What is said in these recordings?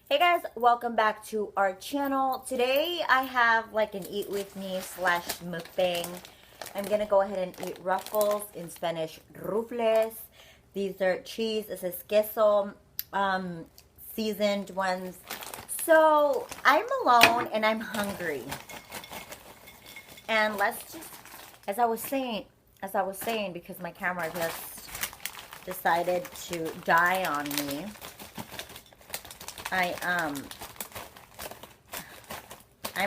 Hey guys, welcome back to our channel. Today I have like an eat with me slash mukbang. I'm gonna go ahead and eat ruffles, in Spanish rufles. These are cheese, this is queso, seasoned ones. So I'm alone and I'm hungry. And let's just, as I was saying, because my camera just decided to die on me. I'm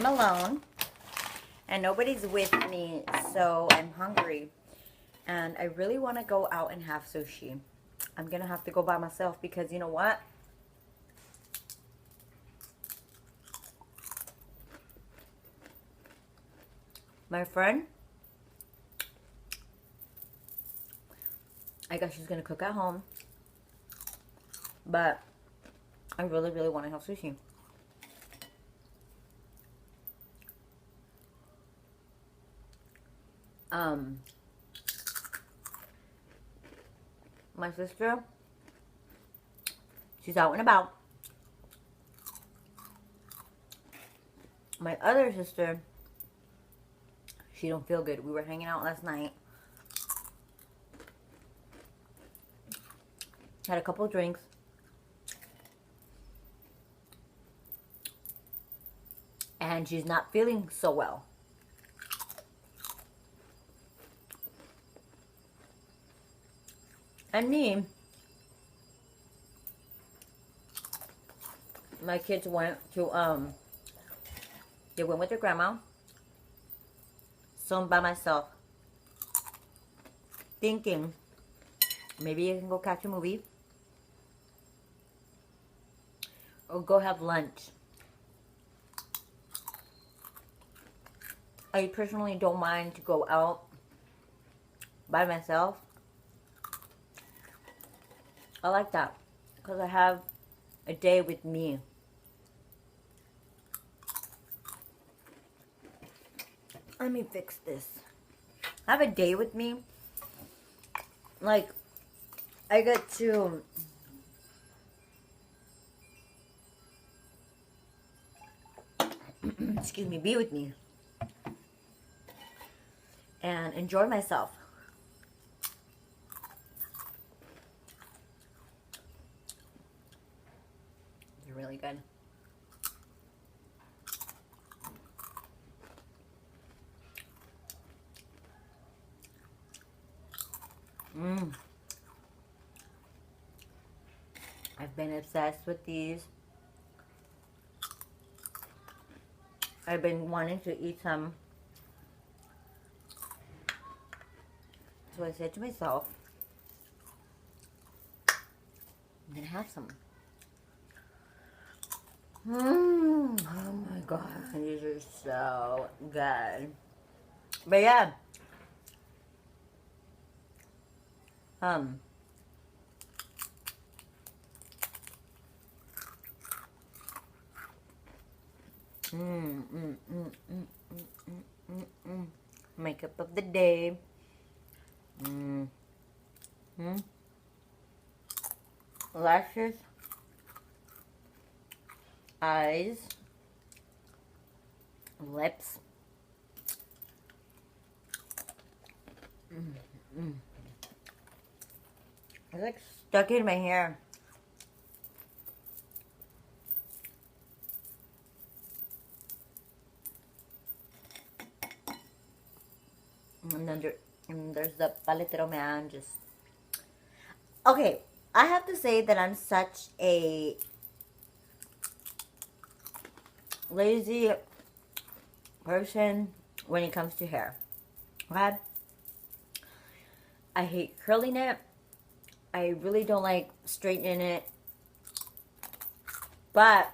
alone and nobody's with me, so I'm hungry and I really want to go out and have sushi. I'm gonna have to go by myself because you know what? My friend, I guess she's gonna cook at home, but I really, really want to have sushi. My sister, she's out and about. My other sister, she don't feel good. We were hanging out last night. Had a couple drinks. And she's not feeling so well. And me, my kids went to, they went with their grandma. So I'm by myself. Thinking, maybe I can go catch a movie. Or go have lunch. I personally don't mind to go out by myself. I like that because I have a day with me. Let me fix this. I have a day with me. Like, I get to excuse me, be with me and enjoy myself. They're really good. I've been obsessed with these. I've been wanting to eat some. So I said to myself, I'm gonna have some. Oh my god, these are so good. But yeah. Makeup of the day. Lashes. Eyes. Lips. It's like stuck in my hair. And then there's the paletero man. Just okay. I have to say that I'm such a lazy person when it comes to hair. Okay? I hate curling it. I really don't like straightening it. But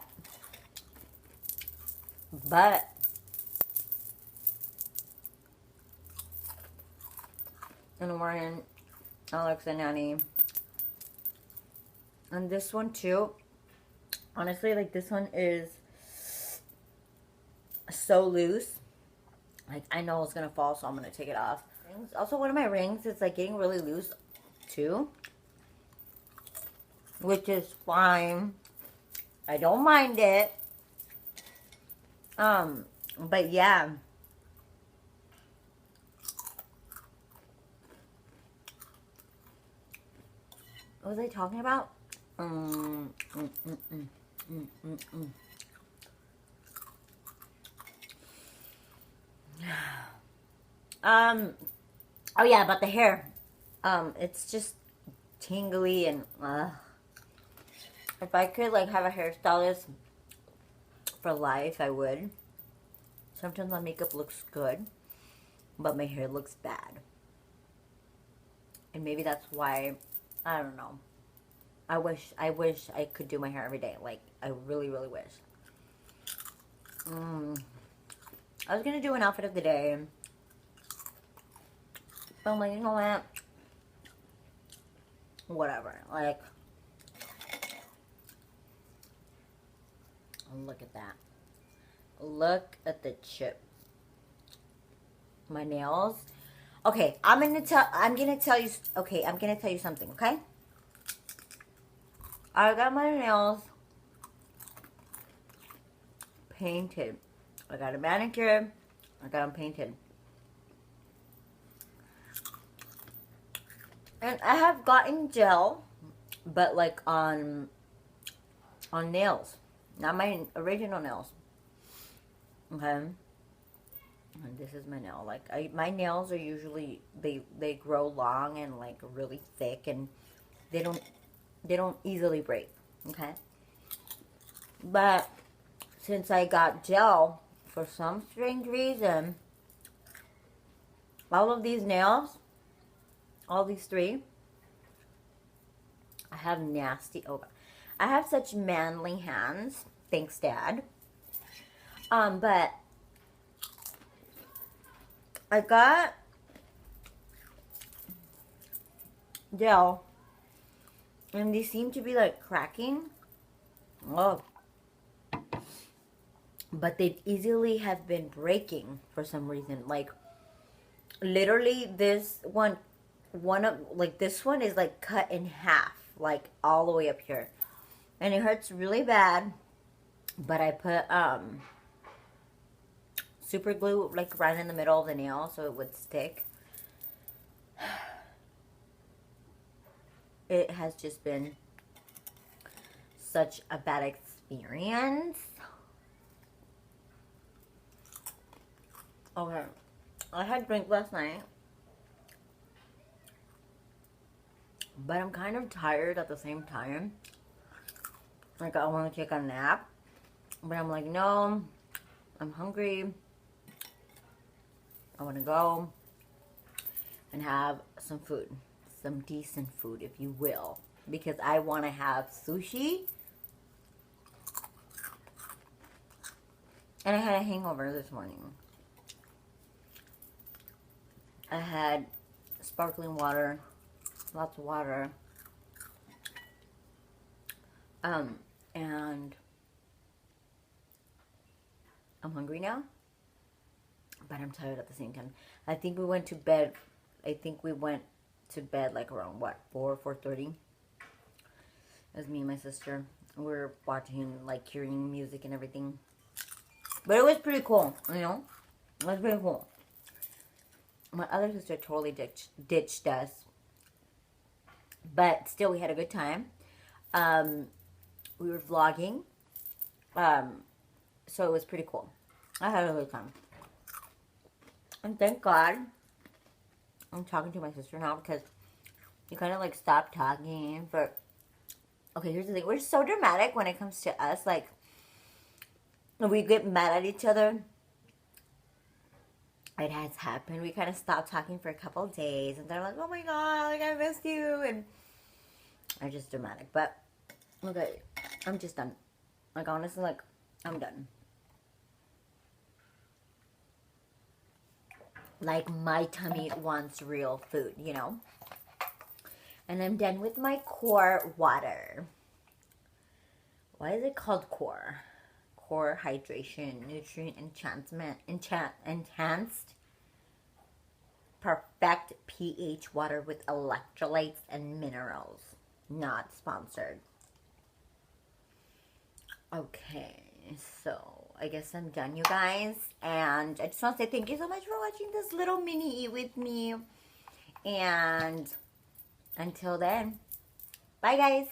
in the morning, Alexa Nanny. And this one too. Honestly, like this one is so loose. Like I know it's gonna fall, so I'm gonna take it off. Also, one of my rings is like getting really loose too. which is fine. I don't mind it. But yeah. What was I talking about? Oh yeah, about the hair. It's just tingly and, if I could, like, have a hairstylist for life, I would. Sometimes my makeup looks good, but my hair looks bad. And maybe that's why, I don't know. I wish I could do my hair every day. Like, I really, really wish. I was gonna do an outfit of the day, but I'm like, you know what? Whatever. Like, look at that. Look at the chip. My nails. Okay, I'm gonna tell you something, okay? I got my nails painted. I got a manicure. I got them painted. And I have gotten gel, but like on nails. Not my original nails. Okay? And this is my nail. Like, my nails are usually, they grow long and like really thick, and they don't easily break. Okay? But since I got gel, for some strange reason, all of these nails, all these three, I have nasty, I have such manly hands. Thanks, Dad. But I got gel, and they seem to be like cracking. Oh. But they easily have been breaking for some reason. Like, literally this one this one is like cut in half, like all the way up here. And it hurts really bad. But I put super glue like right in the middle of the nail so it would stick. It has just been such a bad experience. Okay, I had a drink last night, but I'm kind of tired at the same time. Like, I want to take a nap, but I'm like, no, I'm hungry. I want to go and have some food, some decent food, if you will, because I want to have sushi. And I had a hangover this morning. I had sparkling water, lots of water, and I'm hungry now, but I'm tired at the same time. I think we went to bed like around, what, 4:30? It was me and my sister. We were watching, like, hearing music and everything. But it was pretty cool, you know? It was pretty cool. My other sister totally ditched us. But still, we had a good time. We were vlogging. So it was pretty cool. I had a good time. And thank God I'm talking to my sister now, because you kind of like stop talking for... Okay, here's the thing. We're so dramatic when it comes to us. Like, we get mad at each other. It has happened. We kind of stopped talking for a couple of days, and they're like, oh my God, like, I missed you. And I'm just dramatic. But, okay, I'm just done. Like, honestly, like, I'm done. Like, my tummy wants real food, you know? And I'm done with my core water. Why is it called core? Core hydration, nutrient enhanced, perfect pH water with electrolytes and minerals. Not sponsored. Okay, so I guess I'm done, you guys. And I just want to say thank you so much for watching this little mini eat with me. And until then, bye, guys.